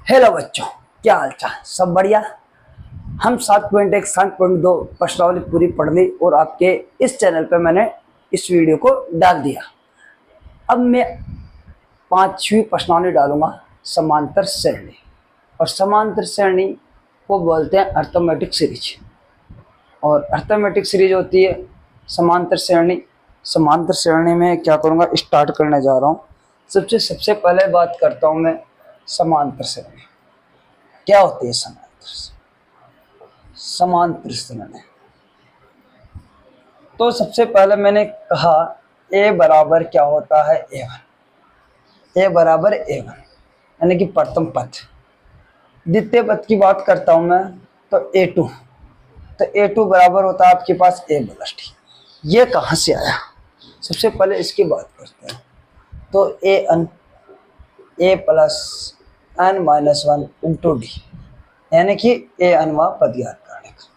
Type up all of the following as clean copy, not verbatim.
Hello बच्चों, क्या हाल चाल? सब बढ़िया। हम 7.1 7.2 प्रश्नावली पूरी पढ़ ली और आपके इस चैनल पे मैंने इस वीडियो को डाल दिया। अब मैं 5वीं प्रश्नावली डालूंगा, समांतर श्रेणी। और समांतर श्रेणी को बोलते हैं अर्थमेटिक सीरीज। और अर्थमेटिक सीरीज होती है समांतर श्रेणी। समांतर श्रेणी में क्या करूँगा, स्टार्ट करने जा रहा हूँ। सबसे पहले बात करता हूँ मैं समांतर श्रेणी क्या होती है। समांतर श्रेणी तो सबसे पहले मैंने कहा ए बराबर क्या होता है, A1। ए बराबर A1 यानी कि प्रथम पद। द्वितीय पद की बात करता हूं मैं तो A2। तो A2 बराबर होता है आपके पास A प्लस डी। ये कहाँ से आया, सबसे पहले इसकी बात करते हैं। तो A plus n minus 1 into D, यानी कि ए अनवा पद ज्ञात करने का।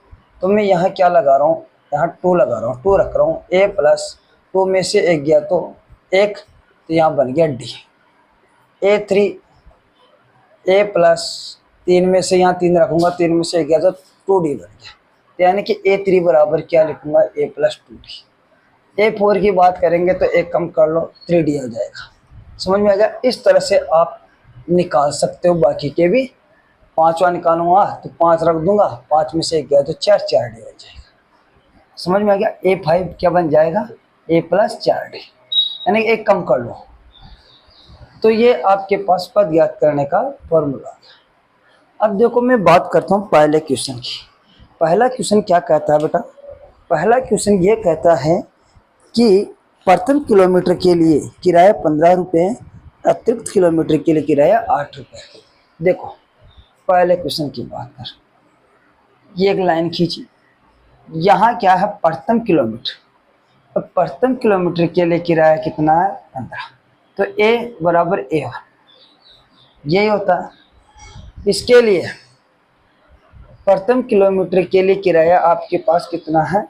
तो मैं यहाँ क्या लगा रहा हूँ, यहाँ 2 लगा रहा हूँ, 2 रख रहा हूँ। ए प्लस 2 में से 1 गया तो 1, तो यहाँ बन गया डी। A3 ए प्लस 3 में से यहाँ 3 रखूँगा, 3 में से 1 गया तो 2D बन गया। तो यानी कि A3 बराबर क्या लिखूँगा, A प्लस 2D। A4 की बात करेंगे तो 1 कम कर लो, 3D हो जाएगा। समझ में आ गया? इस तरह से आप निकाल सकते हो। बाकी के भी 5वां निकालूंगा तो 5 रख दूंगा, 5 में से 1 गया तो 4, 4D बन जाएगा। समझ में आ गया? A5 क्या बन जाएगा, A प्लस 4D, यानी 1 कम कर लो। तो ये आपके पास पद ज्ञात करने का फॉर्मूला। अब देखो मैं बात करता हूँ पहले क्वेश्चन की। पहला क्वेश्चन क्या कहता है बेटा? पहला क्वेश्चन ये कहता है कि प्रथम किलोमीटर के लिए किराया 15 रुपये, अतिरिक्त किलोमीटर के लिए किराया 8 रुपये। देखो पहले क्वेश्चन की बात कर, ये एक लाइन खींची। यहाँ क्या है, प्रथम किलोमीटर। तो प्रथम किलोमीटर के लिए किराया कितना है, 15। तो A बराबर A1 यही होता है। इसके लिए प्रथम किलोमीटर के लिए किराया आपके पास कितना है,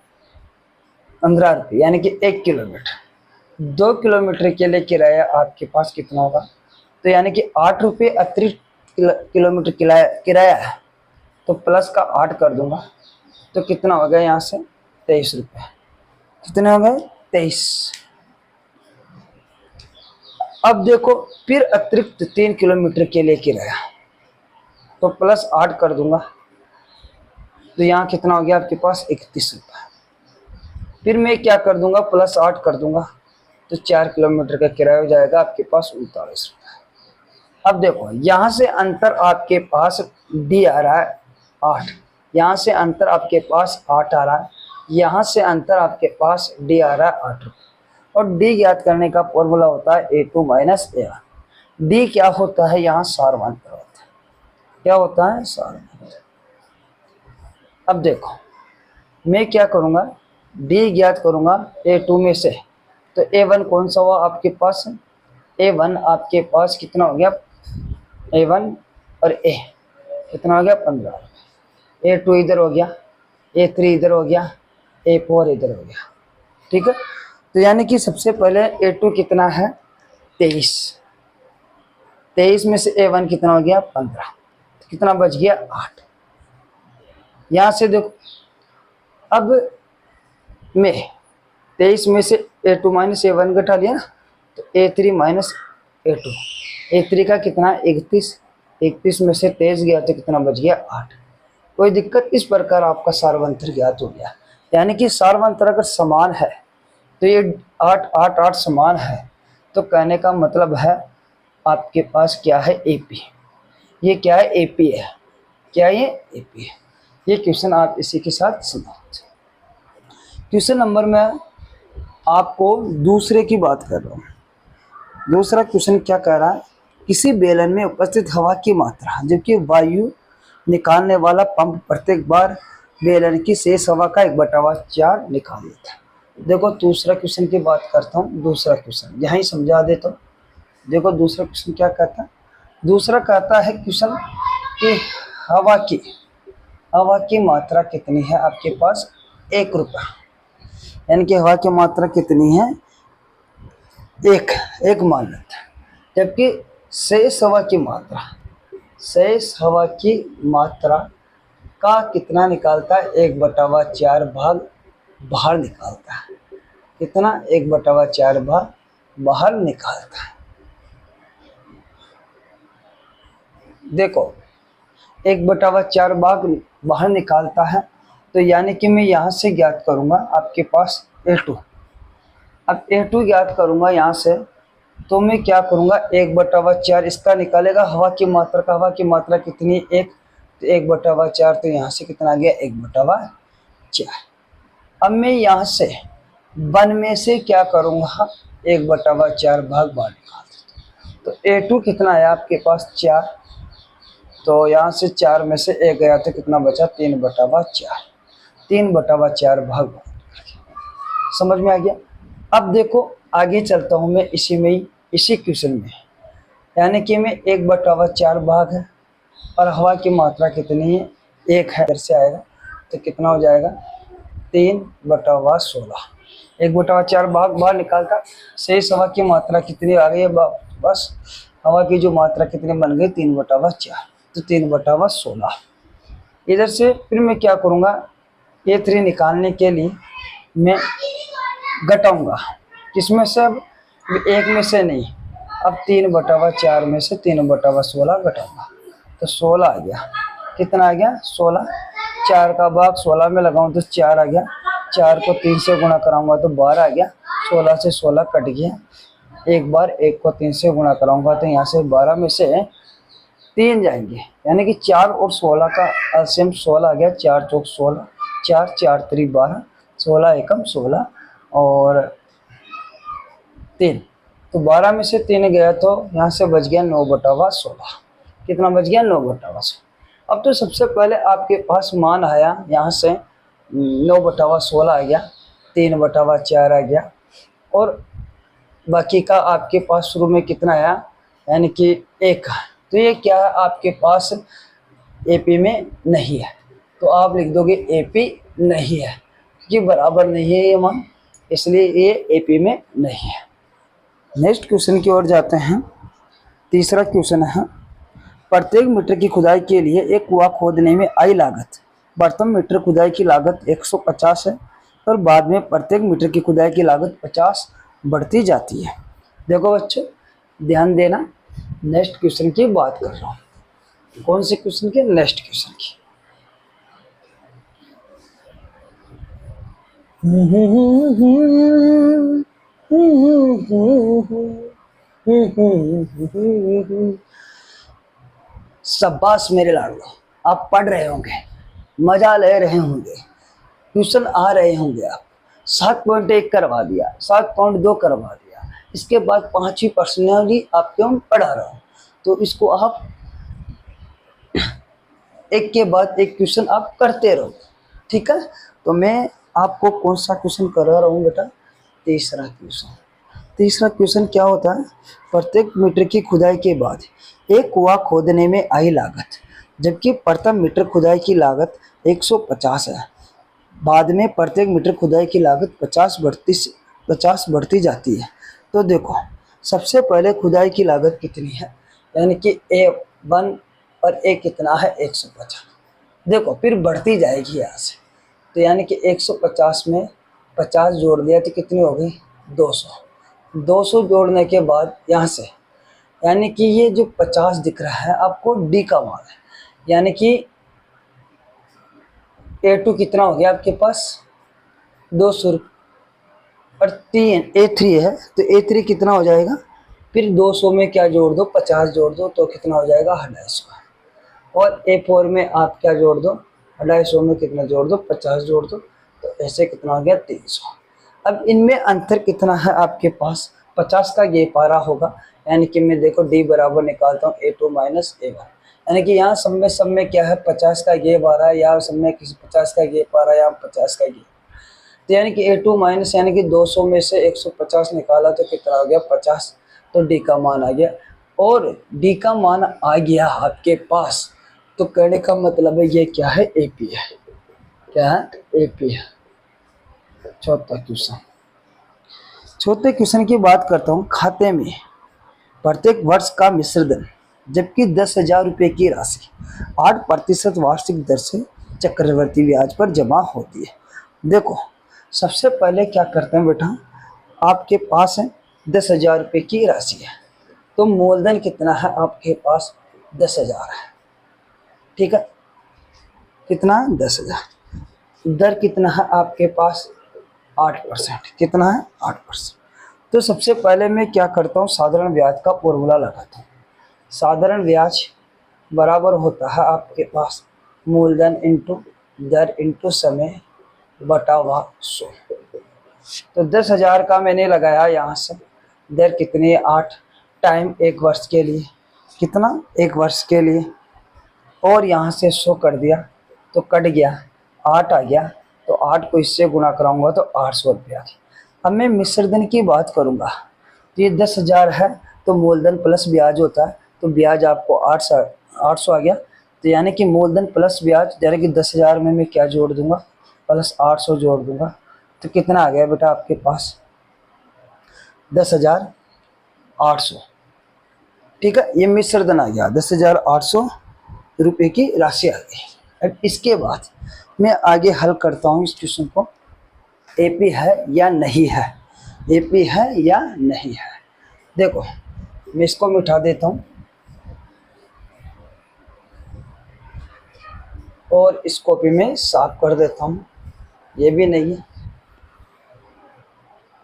15 रुपये, यानी कि 1 किलोमीटर। 2 किलोमीटर के लिए किराया आपके पास कितना होगा, तो यानी कि 8 रुपये अतिरिक्त किलोमीटर किराया है, तो प्लस का 8 कर दूंगा तो कितना हो गया, यहाँ से 23 रुपये। कितने हो गए, 23। अब देखो फिर अतिरिक्त 3 किलोमीटर के लिए किराया, तो प्लस 8 कर दूंगा तो यहाँ कितना हो गया आपके पास, 31 रुपये। फिर मैं क्या कर दूंगा, प्लस 8 कर दूंगा तो 4 किलोमीटर का किराया हो जाएगा आपके पास 39 रुपये। अब देखो यहाँ से अंतर आपके पास डी आ रहा है 8, यहाँ से अंतर आपके पास 8 आ रहा है, यहाँ से अंतर आपके पास डी आ रहा है 8 रुपये। और डी ज्ञात करने का फॉर्मूला होता है A2 माइनस A1। डी क्या होता है, यहाँ सार्वंतर होता है। क्या होता है, सार्वंतर। अब देखो मैं क्या करूँगा, डी ज्ञात करूँगा A2 में से। तो A1 कौन सा हुआ आपके पास, A1 आपके पास कितना हो गया, A1 और A कितना हो गया, 15। A2 इधर हो गया, A3 इधर हो गया, A4 इधर हो गया। ठीक है, तो यानी कि सबसे पहले A2 कितना है, 23। 23 में से A1 कितना हो गया, 15। तो कितना बच गया, 8। यहाँ से देखो, अब मैं 23 में से A2 माइनस A1 घटा लिया ना, तो A3 माइनस A2। A3 का कितना, 31। 31 में से 23 गया तो कितना बच गया, 8। कोई दिक्कत? इस प्रकार आपका सार्वंतर ज्ञात हो गया। यानी कि सार्वंतर अगर समान है तो ये 8 8 8 समान है, तो कहने का मतलब है आपके पास क्या है, AP। ये क्या है, AP है। क्या ये, AP है। ये क्वेश्चन आप इसी के साथ सुनो। क्वेश्चन नंबर में आपको दूसरे की बात कर रहा हूँ। दूसरा क्वेश्चन क्या कह रहा है, किसी बेलन में उपस्थित हवा की मात्रा जबकि वायु निकालने वाला पंप प्रत्येक बार बेलन की शेष हवा का 1/4 निकाल देता है। देखो दूसरा क्वेश्चन की बात करता हूँ। दूसरा क्वेश्चन यहीं समझा देता हूँ। देखो दूसरा क्वेश्चन क्या कहता है, दूसरा कहता है क्वेश्चन कि हवा की मात्रा कितनी है आपके पास, 1 रुपया। यानी कि हवा की मात्रा कितनी है, 1 मान लेते हैं। जबकि शेष हवा की मात्रा शेष हवा की मात्रा का कितना निकालता है? 1/4 भाग बाहर निकालता है। कितना? 1/4 भाग बाहर निकालता है। देखो 1/4 भाग बाहर निकालता है, तो यानी कि मैं यहाँ से ज्ञात करूँगा आपके पास A2। अब A2 ज्ञात करूँगा यहाँ से, तो मैं क्या करूँगा 1/4 इसका निकालेगा हवा की मात्रा का। हवा की मात्रा कितनी? 1, तो 1/4, तो यहाँ से कितना आ गया? 1/4। अब मैं यहाँ से 1 में से क्या करूँगा? 1/4 भाग बाहर निकाल देता हूँ। तो A2 कितना है आपके पास? 4। तो यहाँ से 4 में से 1 गया तो कितना बचा? 3/4। 3/4 भाग। समझ में आ गया? अब देखो आगे चलता हूँ मैं इसी में ही, इसी क्वेश्चन में, यानी कि मैं 1/4 भाग है और हवा की मात्रा कितनी है? 1 है। इधर से आएगा तो कितना हो जाएगा? 3/16। 1/4 भाग बाहर निकालता, शेष हवा की मात्रा कितनी आ गई है? बस हवा की जो मात्रा कितनी बन गई? 3/4, तो 3/16। इधर से फिर मैं क्या करूँगा? A3 निकालने के लिए मैं घटाऊंगा। किसमें से? अब 1 में से नहीं, अब 3/4 में से 3/16 घटाऊंगा, तो 16 आ गया। कितना आ गया? 16। 4 का भाग 16 में लगाऊं तो 4 आ गया। 4 को 3 से गुणा कराऊंगा तो 12 आ गया। 16 से 16 कट गया। एक बार 1 को 3 से गुणा कराऊंगा तो यहाँ से 12 में से 3 जाएंगे, यानी कि 4 और 16 का एलसीएम 16 आ गया। 4 चौक 16, 4 4 3 12, 16 एकम 16 और 3, तो 12 में से 3 गया तो यहाँ से बच गया 9/16। कितना बच गया? 9/16। अब तो सबसे पहले आपके पास मान आया, यहाँ से 9/16 आ गया, 3/4 आ गया, और बाकी का आपके पास शुरू में कितना आया? यानी कि 1। तो ये क्या है आपके पास? AP में नहीं है, तो आप लिख दोगे AP नहीं है, क्योंकि बराबर नहीं है ये मान, इसलिए ये AP में नहीं है। नेक्स्ट क्वेश्चन की ओर जाते हैं। तीसरा क्वेश्चन है, प्रत्येक मीटर की खुदाई के लिए एक कुआं खोदने में आई लागत, प्रथम मीटर खुदाई की लागत 150 है और बाद में प्रत्येक मीटर की खुदाई की लागत 50 बढ़ती जाती है। देखो बच्चों ध्यान देना, नेक्स्ट क्वेश्चन की बात कर रहा हूँ। कौन से क्वेश्चन की? नेक्स्ट क्वेश्चन की। शाबाश मेरे लाडो, आप पढ़ रहे होंगे, मजा ले रहे होंगे, ट्यूशन आ रहे होंगे। आप 7.1 करवा दिया, 7.2 करवा दिया, इसके बाद 5वीं पर्सनली आपके हम पढ़ा रहा हूँ, तो इसको आप एक के बाद एक क्वेश्चन आप करते रहो, ठीक है। तो मैं आपको कौन सा क्वेश्चन करा रहा हूँ बेटा? तीसरा क्वेश्चन। तीसरा क्वेश्चन क्या होता है? प्रत्येक मीटर की खुदाई के बाद एक कुआं खोदने में आई लागत, जबकि प्रथम मीटर खुदाई की लागत 150 है, बाद में प्रत्येक मीटर खुदाई की लागत 50 बढ़ती जाती है। तो देखो सबसे पहले खुदाई की लागत कितनी है, यानी कि A1 और A कितना है? 150। देखो फिर बढ़ती जाएगी यहाँ से, तो यानी कि 150 में 50 जोड़ दिया तो कितनी हो गई? 200। 200 जोड़ने के बाद यहाँ से, यानी कि ये जो 50 दिख रहा है आपको D का मान है, यानी कि A2 कितना हो गया आपके पास? 200 और 3 A3 है, तो A3 कितना हो जाएगा? फिर 200 में क्या जोड़ दो? 50 जोड़ दो, तो कितना हो जाएगा? 250। और A4 में आप क्या जोड़ दो? 250 में कितना जोड़ दो? 50 जोड़ दो, तो ऐसे कितना हो गया? 300। अब इनमें अंतर कितना है आपके पास? 50 का ये पारा होगा, यानी कि मैं देखो D बराबर निकालता हूँ A2 माइनस A1, यानी कि यहाँ सब में क्या है? 50 का ये पारा, या सब में किसी 50 का ये पारा, या 50 का ये, तो यानी कि A2 माइनस, यानी कि 200 में से 150 निकाला तो कितना हो गया? 50, तो D का मान आ गया। और D का मान आ गया आपके पास, तो कहने का मतलब है ये क्या है? AP है। क्या है? AP है। चौथा क्वेश्चन। चौथे क्वेश्चन की बात करता हूँ। खाते में प्रत्येक वर्ष का मिश्रधन जबकि 10,000 रुपये की राशि 8% वार्षिक दर से चक्रवर्ती ब्याज पर जमा होती है। देखो सबसे पहले क्या करते हैं बेटा, आपके पास है 10,000 रुपये की राशि है, तो मूलधन कितना है आपके पास 10,000 है, ठीक है, कितना 10,000, दर कितना है आपके पास 8%, कितना है 8%। तो सबसे पहले मैं क्या करता हूँ, साधारण ब्याज का फॉर्मूला लगाता हूँ। साधारण ब्याज बराबर होता है आपके पास मूलधन इंटू दर इंटू समय बटा 100। तो 10,000 का मैंने लगाया यहाँ से, दर कितनी है 8, टाइम 1 वर्ष के लिए, कितना 1 वर्ष के लिए, और यहाँ से 100 कर दिया तो कट गया 8 आ गया, तो 8 को इससे गुणा कराऊंगा तो 800 रुपया। अब मैं मिश्रधन की बात करूँगा, तो ये 10,000 है तो मूलधन प्लस ब्याज होता है, तो ब्याज आपको 800 आ गया, तो यानी कि मूलधन प्लस ब्याज, यानी कि 10,000 में मैं क्या जोड़ दूंगा प्लस 800 जोड़ दूंगा, तो कितना आ गया बेटा आपके पास 10,800, ठीक है, ये मिश्रधन आ गया 10,800 रुपये की राशि आ गई। अब इसके बाद मैं आगे हल करता हूँ इस क्वेश्चन को, एपी है या नहीं है, एपी है या नहीं है। देखो मैं इसको मिटा देता हूँ और इस कॉपी में साफ कर देता हूँ, ये भी नहीं है।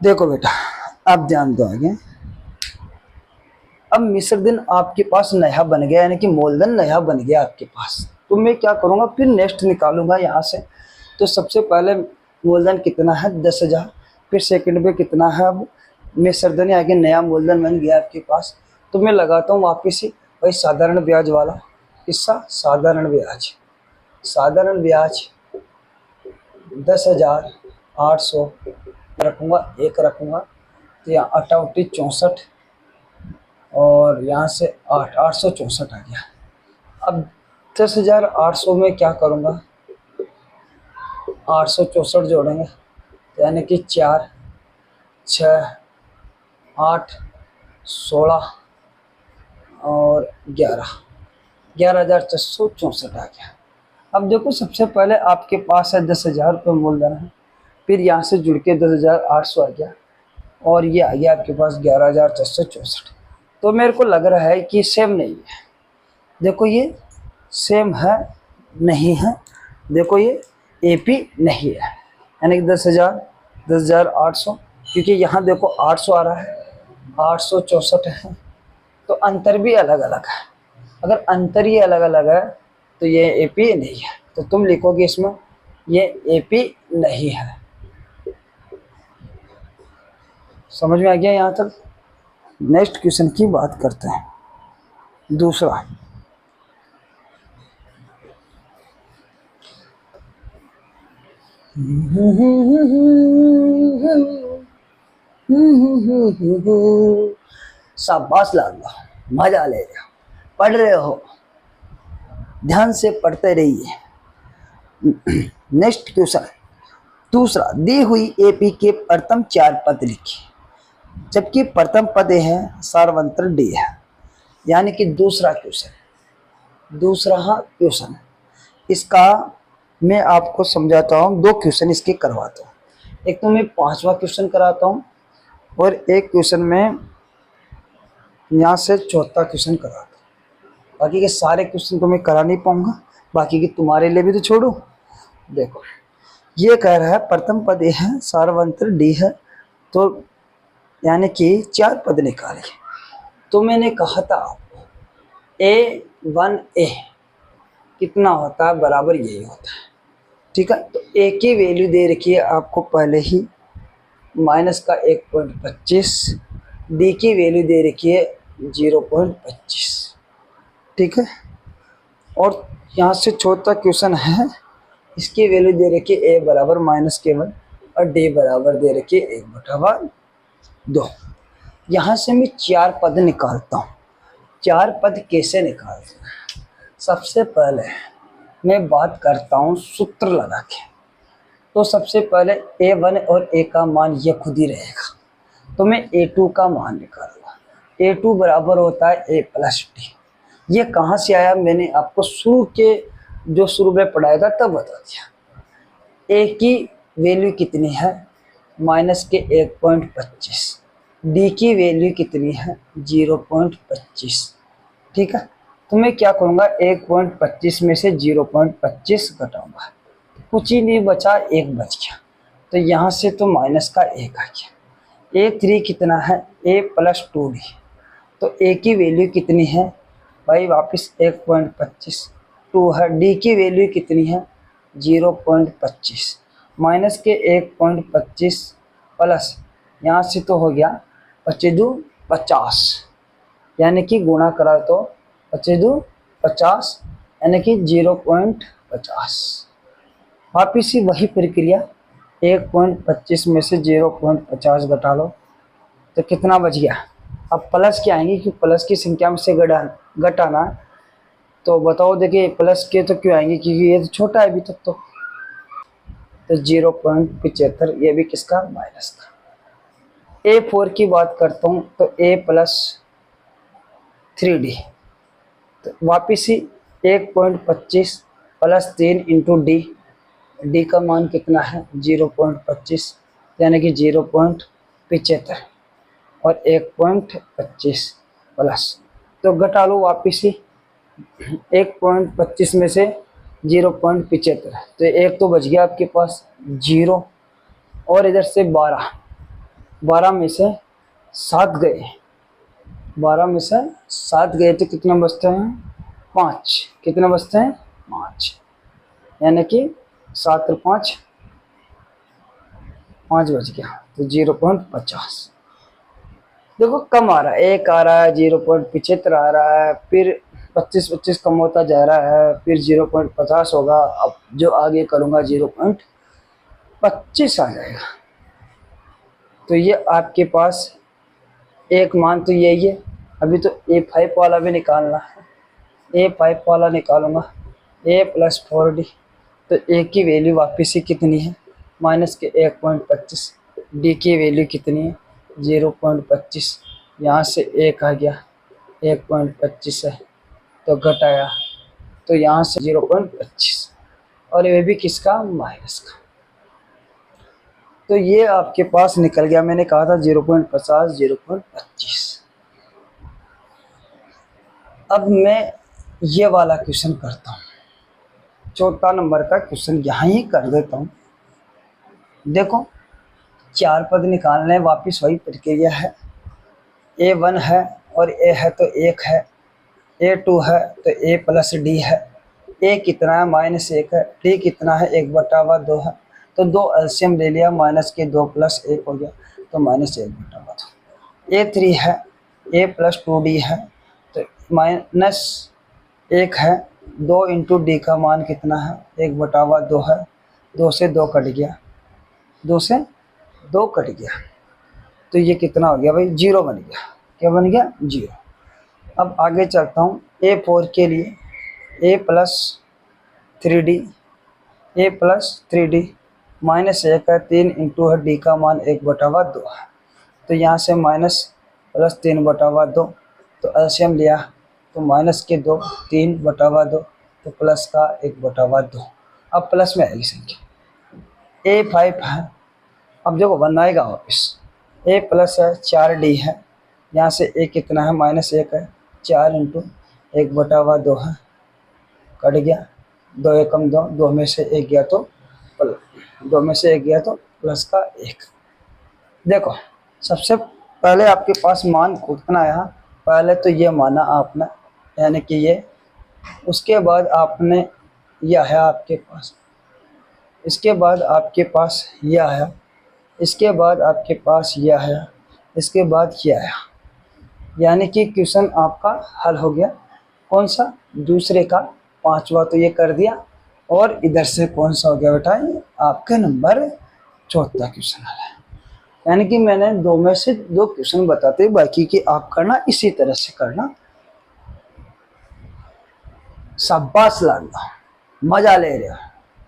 देखो बेटा अब ध्यान दो आगे, अब मिश्रधन आपके पास नया बन गया, यानी कि मूलधन नया बन गया आपके पास, तो मैं क्या करूँगा फिर नेक्स्ट निकालूंगा यहाँ से। तो सबसे पहले मूलधन कितना है 10,000, फिर सेकंड में कितना है, अब मिश्रधन आगे नया मूलधन बन गया आपके पास, तो मैं लगाता हूँ वापिस ही वही साधारण ब्याज वाला हिस्सा, साधारण ब्याज 10,800 रखूँगा, 1 रखूँगा, तो यहाँ 8 64 और यहाँ से 864 आ गया। अब 10,800 में क्या करूँगा, 864 जोड़ेंगे, यानी कि 4 6 8 16 और 11,464 आ गया। अब देखो सबसे पहले आपके पास है 10,000 रुपये मूलधन है, फिर यहाँ से जुड़ के 10,800 आ गया, और ये आ गया आपके पास 11,464। तो मेरे को लग रहा है कि सेम नहीं है। देखो ये सेम है नहीं है, देखो ये एपी नहीं है, यानी कि 10,800, क्योंकि यहाँ देखो 800 आ रहा है, 864 है, तो अंतर भी अलग अलग है। अगर अंतर ही अलग अलग है तो ये एपी नहीं है, तो तुम लिखोगे इसमें ये एपी नहीं है। समझ में आ गया यहाँ तक। नेक्स्ट क्वेश्चन की बात करते हैं, दूसरा। शाबाश लाडला, मजा ले रहे हो, पढ़ रहे हो, ध्यान से पढ़ते रहिए। नेक्स्ट क्वेश्चन दूसरा, दी हुई एपी के प्रथम 4 पद लिखिए, जबकि प्रथम पद है सार्वंत्र डी है। यानी कि दूसरा क्वेश्चन इसका मैं आपको समझाता हूँ, 2 क्वेश्चन इसके करवाता हूँ। एक तो मैं 5वां क्वेश्चन कराता हूँ और एक क्वेश्चन में यहाँ से 4था क्वेश्चन कराता हूँ। बाकी के सारे क्वेश्चन को मैं करा नहीं पाऊँगा, बाकी के तुम्हारे लिए भी तो छोड़ो। देखो ये कह रहा है प्रथम पद है सार्वंत्र डी है, तो यानी कि 4 पद निकालिए। तो मैंने कहा था आपको A1A कितना होता है, बराबर यही होता है, ठीक है। तो A की वैल्यू दे रखी है आपको पहले ही माइनस का 1.25, D की वैल्यू दे रखी है 0.25, ठीक है। और यहाँ से चौथा क्वेश्चन है, इसकी वैल्यू दे रखी है A बराबर -1 और D बराबर दे रखी है 1/2। यहाँ से मैं 4 पद निकालता हूँ। 4 पद कैसे निकालते हैं, सबसे पहले मैं बात करता हूँ सूत्र लगा के। तो सबसे पहले A1 और A का मान ये खुद ही रहेगा, तो मैं A2 का मान निकालूंगा। A2 बराबर होता है A + D, ये कहाँ से आया मैंने आपको शुरू में पढ़ाया था तब बता दिया। ए की वैल्यू कितनी है, माइनस के 1.25, डी की वैल्यू कितनी है 0.25। ठीक है, तो मैं क्या करूँगा 1.25 में से 0.25 घटाऊंगा, कुछ ही नहीं बचा, एक बच गया, तो यहाँ से तो माइनस का एक आ गया। A3 कितना है, a प्लस 2d, तो a की वैल्यू कितनी है भाई, वापस 1.25, 2 है, d की वैल्यू कितनी है 0.25, माइनस के 1.25 प्लस यहाँ से तो हो गया 25, यानी कि गुणा करा तो 25, यानी कि 0.50। वापिस ही वही प्रक्रिया, 1.25 में से 0.50 घटा लो तो कितना बच गया। अब प्लस के आएंगे कि प्लस की संख्या में से घटाना, तो बताओ देखिए प्लस के तो क्यों आएंगे, क्योंकि ये तो छोटा है अभी तक तो 0.75, ये भी किसका, माइनस का। A4 की बात करता हूँ तो a प्लस 3d, तो वापिस ही 1.25 प्लस 3 इंटू डी का मान कितना है 0.25, यानी कि 0.75 और 1.25 प्लस, तो घटा लो वापिस ही 1.25 में से 0.75, तो एक तो बच गया आपके पास 0, और इधर से 12 में से 7 गए, 12 में से 7 गए तो कितना बचते हैं 5, कितना बचते हैं 5, यानी कि 7 और 5 बच गया, तो 0.50। देखो कम आ रहा है, एक आ रहा है 0.75 आ रहा है, फिर 25 कम होता जा रहा है, फिर 0.50 होगा, अब जो आगे करूँगा 0.25 आ जाएगा। तो ये आपके पास एक मान तो यही है। अभी तो A5 वाला भी निकालना है, A5 वाला निकालूंगा, a प्लस 4d, तो a की वैल्यू वापस ही कितनी है, माइनस के 1.25, d की वैल्यू कितनी है 0.25, यहाँ से एक आ गया 1.25 है तो घटाया, तो यहाँ से 0.25, और ये भी किसका, माइनस का। तो ये आपके पास निकल गया, मैंने कहा था 0.50, 0.25। अब मैं ये वाला क्वेश्चन करता हूँ, चौथा नंबर का क्वेश्चन यहाँ ही कर देता हूँ। देखो 4 पद निकालने, वापस वही प्रक्रिया है, A1 है और A है तो 1 है, A2 है तो A प्लस D है, A कितना है -1 है, D कितना है 1/2 है, तो 2 एलसीएम ले लिया, माइनस के 2 प्लस 1 हो गया, तो -1/2। A3 है, A प्लस 2D है, तो -1 है, 2 इंटू डी का मान कितना है 1/2 है, 2 से 2 कट गया, 2 से 2 कट गया, तो ये कितना हो गया भाई 0 बन गया, क्या बन गया 0। अब आगे चलता हूँ A4 के लिए, A plus 3D, A plus 3D -1 है, 3 इंटू है डी का मान 1/2 है, तो यहाँ से माइनस प्लस 3/2, तो एलसीएम लिया तो माइनस के 2, 3/2, तो प्लस का 1/2, अब प्लस में आएगी संख्या। A5 है, अब देखो 1 आएगा वापस, A प्लस है 4D है, यहाँ से A कितना है -1 है, 4 इंटू 1/2 है, कट गया, 2 एकम 2, 2 में से 1 गया तो 2 में से 1 गया तो प्लस का 1। देखो सबसे पहले आपके पास मान कितना आया, पहले तो ये माना आपने, यानी कि ये, उसके बाद आपने यह है आपके पास, इसके बाद आपके पास यह है, इसके बाद आपके पास यह है, इसके बाद यह है, यानी कि क्वेश्चन आपका हल हो गया। कौन सा, दूसरे का 5वां तो ये कर दिया, और इधर से कौन सा हो गया बेटा, आपका नंबर चौथा क्वेश्चन हल है। यानी कि मैंने 2 में से 2 क्वेश्चन बताते, बाकी की आप करना इसी तरह से करना। शाबाश लाडला, मजा ले रहे हो,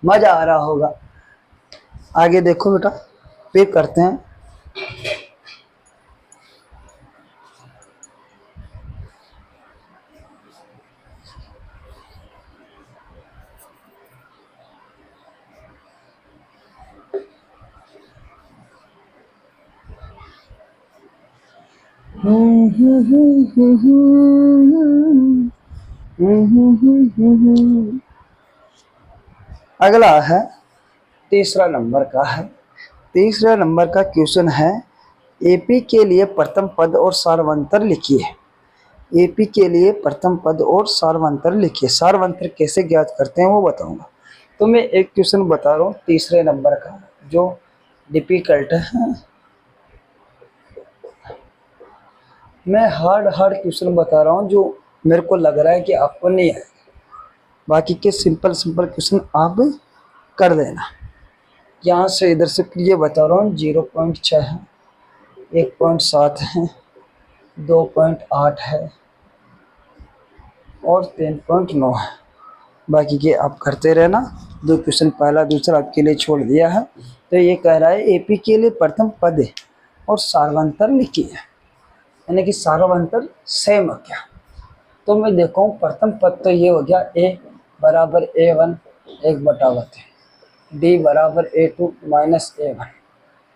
मजा आ रहा होगा। आगे देखो बेटा, फिर करते हैं। अगला है तीसरा नंबर का है। तीसरा नंबर का क्वेश्चन है, एपी के लिए प्रथम पद और सार्वंतर लिखिए। एपी के लिए प्रथम पद और सार्वंतर लिखिए। सार्वंतर कैसे ज्ञात करते हैं वो बताऊंगा। तो मैं एक क्वेश्चन बता रहा हूँ तीसरे नंबर का जो डिफिकल्ट है। मैं हार्ड क्वेश्चन बता रहा हूँ जो मेरे को लग रहा है कि आपको नहीं आएगा। बाकी के सिंपल क्वेश्चन आप कर देना। यहाँ से इधर से ये बता रहा हूँ 0.6 है, 1.7 है, 2.8 है और 3.9 है। बाकी के आप करते रहना। दो क्वेश्चन पहला दूसरा आपके लिए छोड़ दिया है। तो ये कह रहा है एपी के लिए प्रथम पद और सार्वंतर लिखिए, यानी कि सार्वंतर सेम है क्या। तो मैं देखूँ प्रथम पद तो ये हो गया ए बराबर A1 1/3, डी बराबर A2 माइनस A1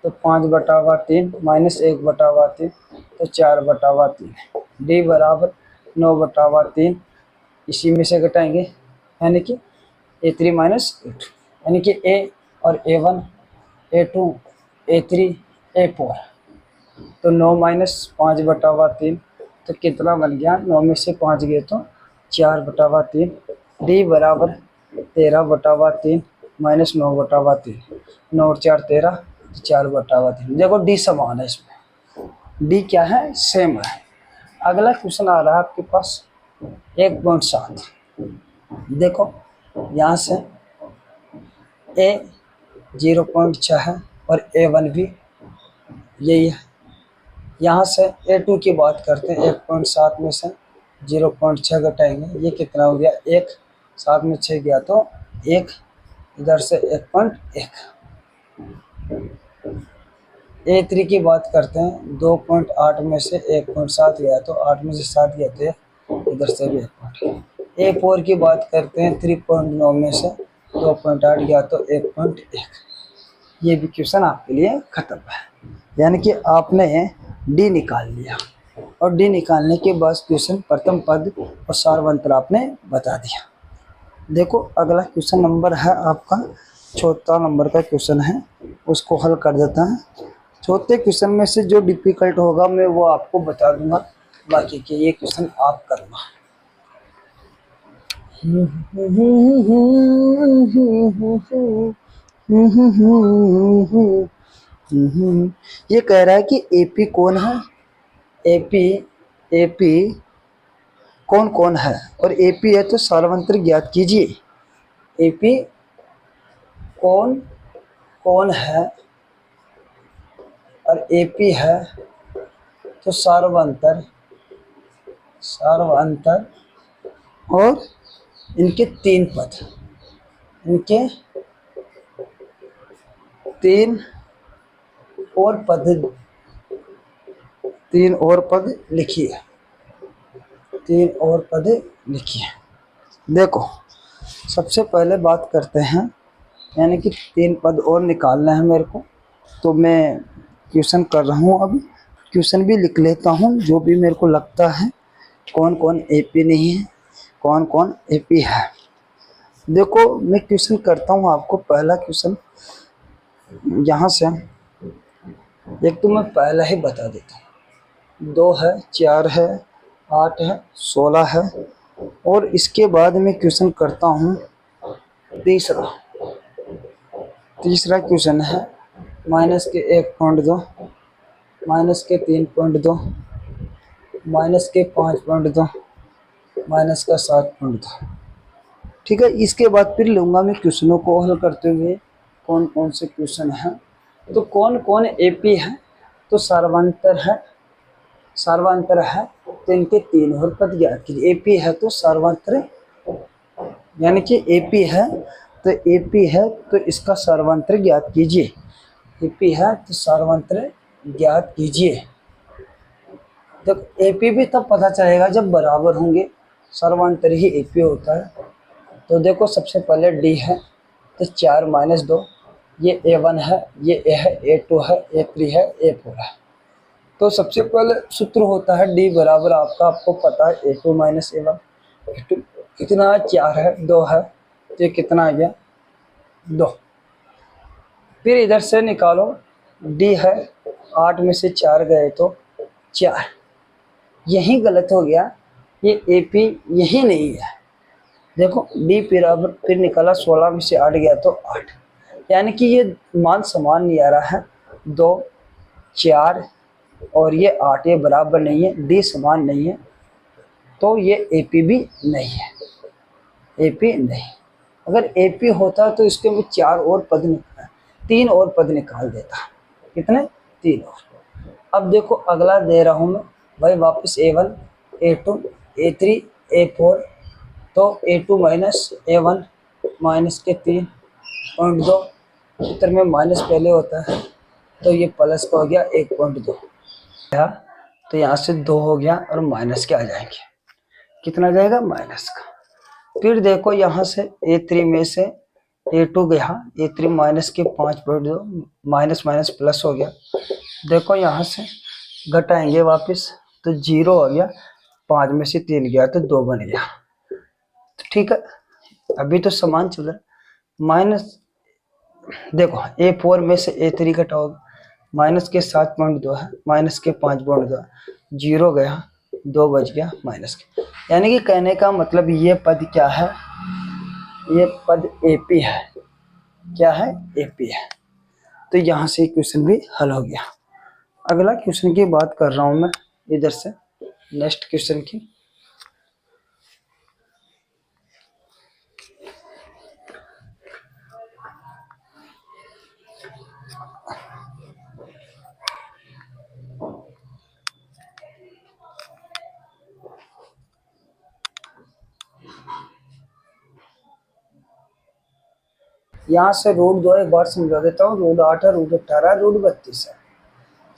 तो 5/3 माइनस 1/3 तो 4/3, डी बराबर 9/3 इसी में से घटाएंगे यानी कि A3 माइनस A2, यानी कि A और A1 A2 A3 A4 तो 9 माइनस 5/3 तो कितना बन गया, 9 में से 5 गए तो 4/3, डी बराबर 13/3 माइनस 9/3, 9 और 4 13 तो 4/3। देखो डी समान है, इसमें डी क्या है, सेम है। अगला क्वेश्चन आ रहा है आपके पास 1.7। देखो यहाँ से ए 0.6 है और A1 भी यही है। यहाँ से A2 की बात करते हैं, 1.7 में से 0.6 घटाएंगे, ये कितना हो गया 1, 7 में 6 गया तो 1, इधर से 1.1। A3 की बात करते हैं, 2.8 में से 1.7 गया तो 8 में से 7 गया तो इधर से भी 1.1। A4 की बात करते हैं, 3.9 में से 2.8 गया तो 1.1। ये भी क्वेश्चन आपके लिए खत्म है, यानी कि आपने डी निकाल लिया और डी निकालने के बाद क्वेश्चन प्रथम पद और सार्वंतर आपने बता दिया। देखो अगला क्वेश्चन नंबर है आपका चौथा नंबर का क्वेश्चन है, उसको हल कर देता है। चौथे क्वेश्चन में से जो डिफिकल्ट होगा मैं वो आपको बता दूंगा, बाकी के ये क्वेश्चन आप करना। ये कह रहा है कि एपी कौन है, एपी कौन कौन है, और एपी है तो सार्वंतर ज्ञात कीजिए। एपी कौन कौन है और एपी है तो सार्वंतर और इनके 3 पद, इनके 3 और पद लिखिए, 3 और पद लिखिए। देखो सबसे पहले बात करते हैं, यानी कि 3 पद और निकालना है मेरे को, तो मैं क्वेश्चन कर रहा हूँ। अब क्वेश्चन भी लिख लेता हूँ जो भी मेरे को लगता है, कौन कौन एपी नहीं है, कौन कौन एपी है। देखो मैं क्वेश्चन करता हूँ आपको। पहला क्वेश्चन यहाँ से एक तो मैं पहला ही बता देता हूँ, 2 है, 4 है, 8 है, 16 है, और इसके बाद मैं क्वेश्चन करता हूँ तीसरा क्वेश्चन है माइनस के 1.2, माइनस के 3.2, माइनस के 5.2, माइनस का 7.2। ठीक है, इसके बाद फिर लूँगा मैं क्वेश्चनों को हल करते हुए कौन कौन से क्वेश्चन हैं। तो कौन कौन एपी है तो सार्वंतर है तो इनके 3 और पद ज्ञात कीजिए। एपी है तो सार्वंतर, यानी कि एपी है तो इसका सार्वंतर ज्ञात कीजिए। एपी है तो सार्वंतर ज्ञात कीजिए। जब एपी भी तब पता चलेगा जब बराबर होंगे, सार्वंतर ही एपी होता है। तो देखो सबसे पहले डी है तो 4 - 2, ये A1 है, ये A है, A2 है, A3 है, A4 है। तो सबसे पहले सूत्र होता है डी बराबर आपका, आपको पता है A2 माइनस A1। A2 कितना है, 4 है, 2 है, तो ये कितना आ गया 2। फिर इधर से निकालो, डी है 8 में से 4 गए तो 4, यही गलत हो गया, ये AP यही नहीं है। देखो डी बराबर फिर निकाला 16 में से 8 गया तो 8, यानी कि ये मान समान नहीं आ रहा है, 2 4 और ये 8 ये बराबर नहीं है, डी समान नहीं है, तो ये AP भी नहीं है, AP नहीं। अगर AP होता तो इसके में 4 और पद निकाल, 3 और पद निकाल देता। कितने, 3 और। अब देखो अगला दे रहा हूँ मैं भाई वापस A1 A2 A3 A4, तो A2 माइनस A1 माइनस के 3.2, उत्तर में माइनस पहले होता है तो ये प्लस का हो गया 1.2, तो यहाँ से 2 हो गया और माइनस के आ जाएंगे, कितना जाएगा माइनस का। फिर देखो यहाँ से A3 में से A2 गया, A3 माइनस के 5.2, माइनस माइनस प्लस हो गया। देखो यहाँ से घटाएंगे वापस तो 0 हो गया, 5 में से 3 गया तो 2 बन गया, तो ठीक है अभी तो समान चल रहा है। माइनस देखो A4 में से A3 घटाओगे, माइनस के 7.2 है, माइनस के 5.2, 0 गया, 2 बच गया माइनस के, यानी कि कहने का मतलब ये पद क्या है, ये पद AP है, क्या है AP है। तो यहाँ से क्वेश्चन भी हल हो गया। अगला क्वेश्चन की बात कर रहा हूँ मैं इधर से, नेक्स्ट क्वेश्चन की। यहाँ से रूट 2 एक बार समझा देता हूँ, रूट 8 है, रूट 18 है, रूट 32 है।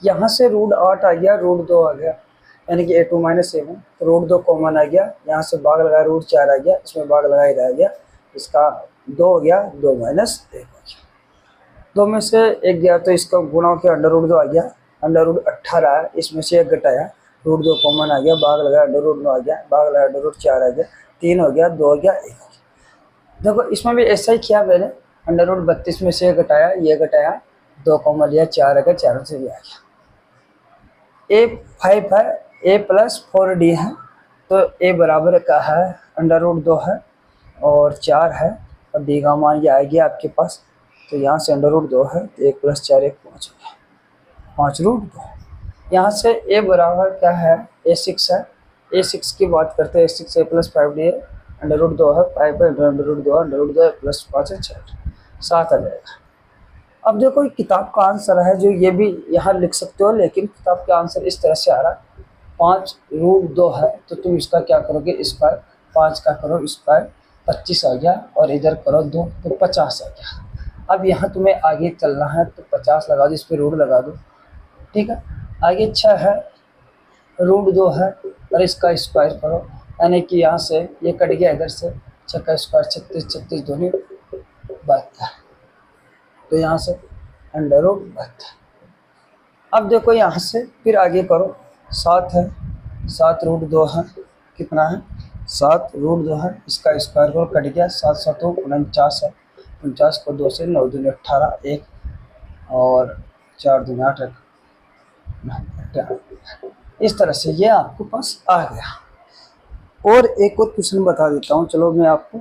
यहाँ से रूट 8 आ गया, रूट 2 आ गया, यानी कि A2 माइनस A1, तो रूट 2 कॉमन आ गया, यहाँ से भाग लगाया रूट 4 आ गया, इसमें भाग लगाया रह गया, इसका 2 हो गया, 2 माइनस 1 हो गया, 2 में से 1 गया तो इसका गुणा के अंडर रूट 2 आ गया, अंडर रूट 18 है, इसमें से 1 घटाया, रूट 2 कॉमन आ गया, भाग लगाया अंडर रूट 9 आ गया, भाग लगाया अंडर रूट 4 आ गया, 3 हो गया, 2 हो गया, 1 हो गया। देखो इसमें भी ऐसा ही किया मैंने, अंडर रूट 32 में से घटाया, ये घटाया, 2 कॉमन लिया, 4 आ गया, 4 से भी आ गया। A5 है, A प्लस 4D है, तो A बराबर का है अंडर रूट 2 है और 4 है, और D का मान ये आ गया आपके पास, तो यहाँ से अंडर रूट 2 है तो 1 प्लस 4 1 5 हो गया, 5 रूट 2। यहाँ से A बराबर क्या है, A6 है, A6 की बात करते हैं, A6 A प्लस 5D है, अंडर रूट 2 है, 5 है, under root 2 under root 2 plus 5 है 6, 7 आ जाएगा। अब देखो किताब का आंसर है जो ये भी यहाँ लिख सकते हो, लेकिन किताब का आंसर इस तरह से आ रहा है, 5 रूट 2 है, तो तुम इसका क्या करोगे, स्क्वायर, 5 का करो स्क्वायर, 25 आ गया, और इधर करो 2 तो 50 आ गया। अब यहाँ तुम्हें आगे चलना है तो 50 लगा दो, इस पर रूट लगा दो, ठीक है। आगे 6 है, रूट 2 है, और इसका स्क्वायर करो, यानी कि यहाँ से ये कट गया, इधर से 6 का स्क्वायर 36, 36 दूनी 72, तो यहाँ से अंडर रूट 72। अब देखो यहाँ से फिर आगे करो, 7 है, 7 रूट 2 है, कितना है 7 रूट 2 है, इसका स्क्वायर करो, कट गया, 7 7 49 है, 49 को 2 से 9 दूनी 18, 1 और 4 दूनी 8, इस तरह से ये आपके पास आ गया। और एक और क्वेश्चन बता देता हूँ, चलो मैं आपको